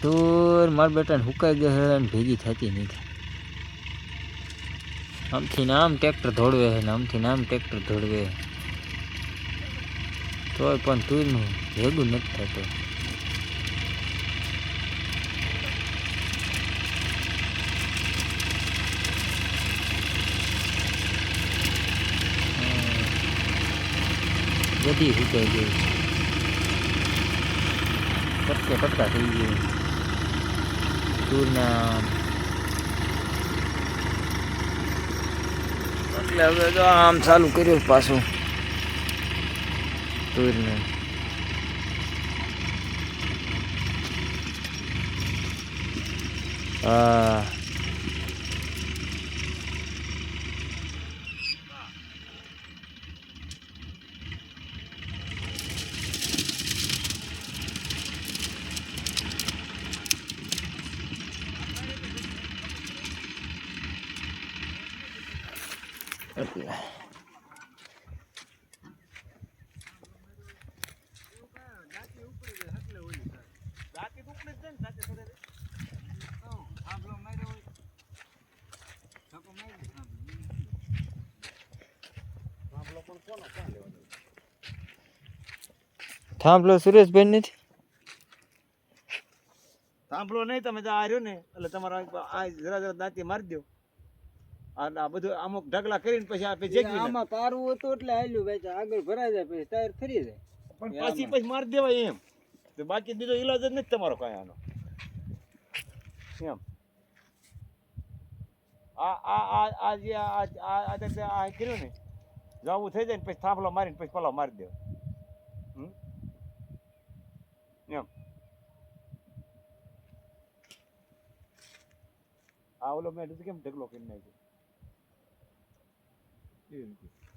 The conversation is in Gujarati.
ઢોર મારા બેટાને હુકાઈ ગયો છે અને ભેગી થતી નથી. આમથી ને આમ ટ્રેક્ટર દોડવે છે ને આમથી ને આમ ટ્રેક્ટર દોડવે તોય પણ તુરનું ભેગું નથી થતું. બધી હુકાઈ ગઈ, કટકે કટકા થઈ ગઈ તુરના. એટલે હવે તો આમ ચાલુ કર્યું પાછું તુરને. હા એટલે થાંભલો સુરેશભાઈ નથી. સાંભળો નહીં તમે આ રહ્યો ને એટલે તમારા આ જરા જરા દાંતી મારી દો. આ બધું અમુક ઢગલા કરીને પછી આપે જેકવી આમાં પારવું હતું એટલે હાલ્યું ભાઈ આગળ ભરાઈ જાય પછી ટાયર ફરી જાય પણ પછી મારી દેવાય એમ. તો બાકી બીજો ઈલાજ જ નથી તમારો કાંઈ આનો એમ. આ જે આ કર્યું ને જવું થઈ જાય ને પછી થાંભલો મારીને પછી પલાવ મારી દેવો એમ. આ ઓલો મેં કેમ ઢગલો કરી નાખ્યો એવી રીતે.